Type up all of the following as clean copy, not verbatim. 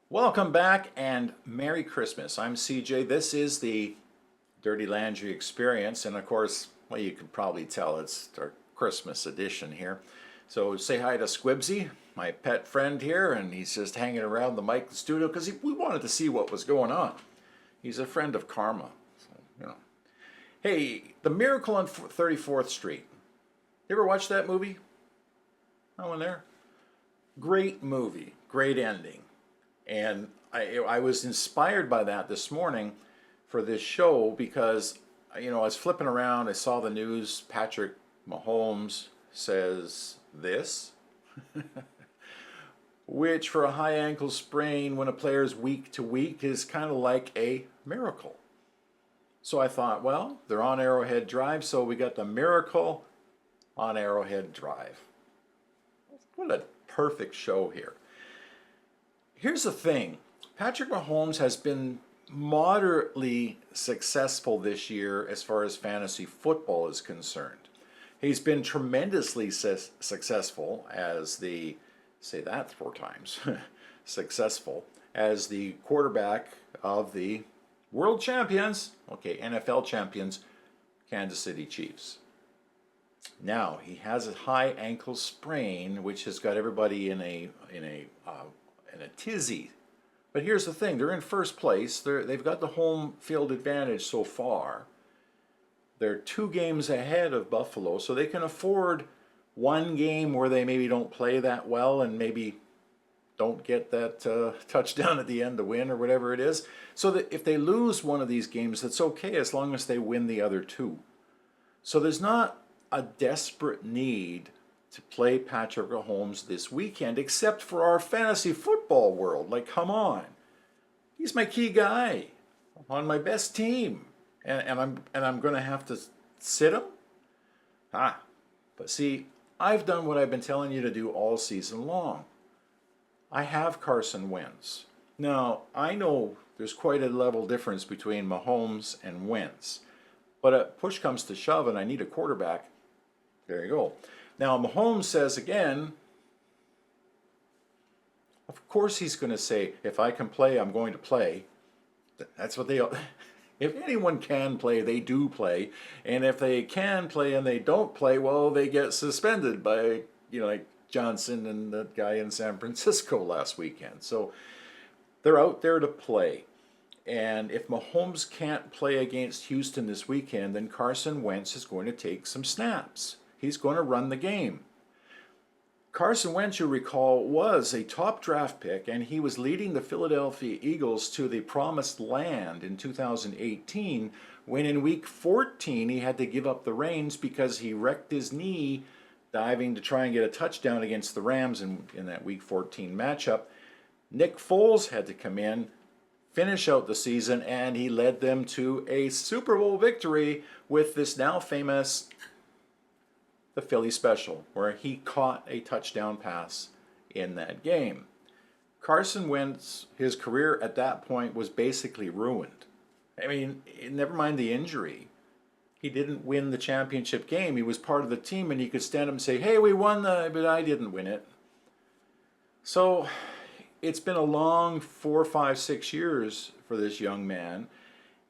Welcome back and Merry Christmas. I'm CJ. This is the Dirty Landry Experience, and of course, well, you can probably tell it's our Christmas edition here. So say hi to Squibsy, my pet friend here, and he's just hanging around the mic studio because we wanted to see what was going on. He's a friend of Karma. So. Hey, The Miracle on 34th Street. You ever watch that movie? No one there? Great movie, great ending. And I was inspired by that this morning for this show because, I was flipping around. I saw the news. Patrick Mahomes says this, which for a high ankle sprain when a player's week to week is kind of like a miracle. So I thought, well, they're on Arrowhead Drive, so we got the miracle on Arrowhead Drive. What a perfect show here. Here's the thing. Patrick Mahomes has been moderately successful this year as far as fantasy football is concerned. He's been tremendously successful as the, say that 4 times, successful as the quarterback of the world champions, NFL champions, Kansas City Chiefs. Now, he has a high ankle sprain, which has got everybody in a tizzy. But here's the thing, they're in first place. They've got the home field advantage so far. They're 2 games ahead of Buffalo, so they can afford one game where they maybe don't play that well and maybe don't get that touchdown at the end to win or whatever it is. So that if they lose one of these games, that's okay as long as they win the other 2. So there's not a desperate need to play Patrick Mahomes this weekend, except for our fantasy football world. Like, come on, he's my key guy on my best team, and I'm going to have to sit him. But see, I've done what I've been telling you to do all season long. I have Carson Wentz. Now I know there's quite a level difference between Mahomes and Wentz, but a push comes to shove, and I need a quarterback. There you go. Now, Mahomes says again, of course he's going to say, if I can play, I'm going to play. That's what they, if anyone can play, they do play. And if they can play and they don't play, well, they get suspended by, like Johnson and that guy in San Francisco last weekend. So they're out there to play. And if Mahomes can't play against Houston this weekend, then Carson Wentz is going to take some snaps. He's going to run the game. Carson Wentz, you recall, was a top draft pick, and he was leading the Philadelphia Eagles to the promised land in 2018, when in week 14 he had to give up the reins because he wrecked his knee diving to try and get a touchdown against the Rams in that week 14 matchup. Nick Foles had to come in, finish out the season, and he led them to a Super Bowl victory with this now famous the Philly special, where he caught a touchdown pass in that game. Carson Wentz, his career at that point was basically ruined. I mean, never mind the injury. He didn't win the championship game. He was part of the team, and he could stand up and say, hey, we won, but I didn't win it. So it's been a long 4, 5, 6 years for this young man,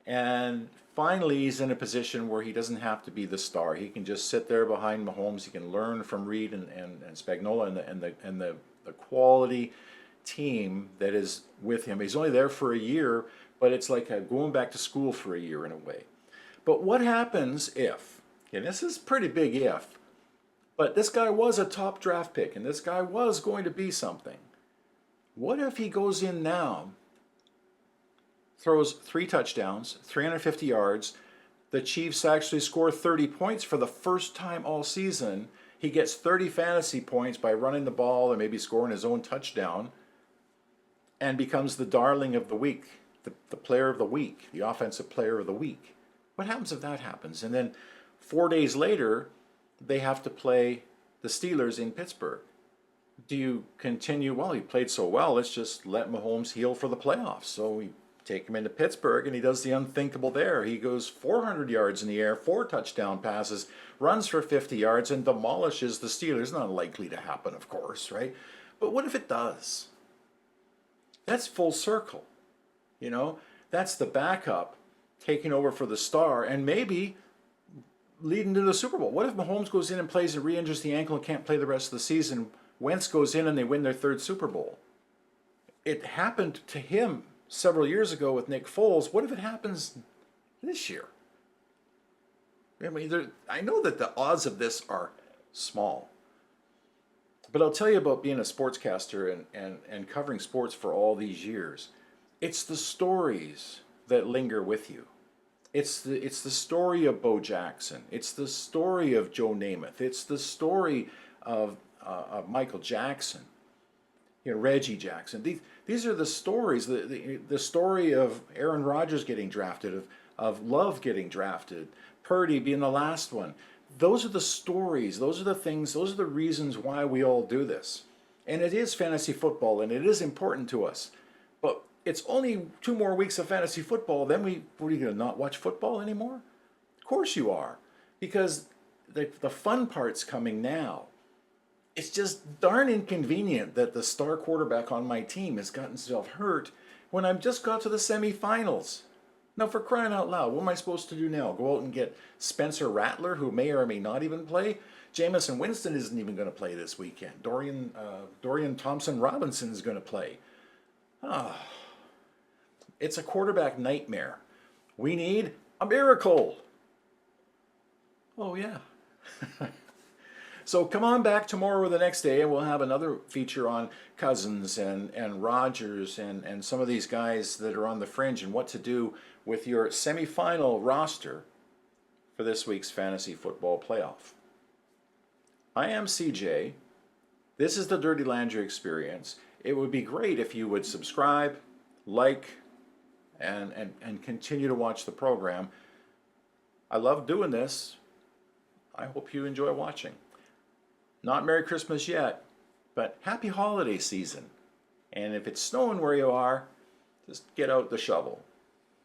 and finally he's in a position where he doesn't have to be the star. He can just sit there behind Mahomes. He can learn from Reed and Spagnuolo and the quality team that is with him. He's only there for a year, but it's like going back to school for a year in a way. But what happens if, and this is a pretty big if, but this guy was a top draft pick and this guy was going to be something. What if he goes in now, throws 3 touchdowns, 350 yards. The Chiefs actually score 30 points for the first time all season. He gets 30 fantasy points by running the ball and maybe scoring his own touchdown, and becomes the darling of the week, the player of the week, the offensive player of the week. What happens if that happens? And then 4 days later, they have to play the Steelers in Pittsburgh. Do you continue, well, he played so well, let's just let Mahomes heal for the playoffs. So we take him into Pittsburgh, and he does the unthinkable there. He goes 400 yards in the air, 4 touchdown passes, runs for 50 yards, and demolishes the Steelers. Not likely to happen, of course, right? But what if it does? That's full circle. You know, that's the backup taking over for the star and maybe leading to the Super Bowl. What if Mahomes goes in and plays and re-injures the ankle and can't play the rest of the season? Wentz goes in and they win their 3rd Super Bowl. It happened to him several years ago with Nick Foles. What if it happens this year? I mean, I know that the odds of this are small. But I'll tell you about being a sportscaster and covering sports for all these years. It's the stories that linger with you. It's the story of Bo Jackson. It's the story of Joe Namath. It's the story of Michael Jackson, you know, Reggie Jackson. These are the stories. The story of Aaron Rodgers getting drafted, of Love getting drafted, Purdy being the last one. Those are the stories. Those are the things. Those are the reasons why we all do this. And it is fantasy football, and it is important to us. But it's only 2 more weeks of fantasy football. Then what are you going to not watch football anymore? Of course you are, because the fun part's coming now. It's just darn inconvenient that the star quarterback on my team has gotten himself hurt when I've just got to the semifinals. Now, for crying out loud, what am I supposed to do now? Go out and get Spencer Rattler, who may or may not even play? Jamison Winston isn't even going to play this weekend. Dorian Thompson-Robinson is going to play. It's a quarterback nightmare. We need a miracle. Oh, yeah. So come on back tomorrow or the next day, and we'll have another feature on Cousins and Rodgers and some of these guys that are on the fringe and what to do with your semifinal roster for this week's Fantasy Football Playoff. I am CJ. This is the Dirty Landry Experience. It would be great if you would subscribe, like, and continue to watch the program. I love doing this. I hope you enjoy watching. Not Merry Christmas yet, but Happy Holiday Season. And if it's snowing where you are, just get out the shovel,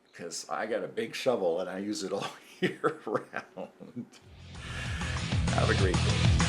because I got a big shovel and I use it all year round. Have a great day.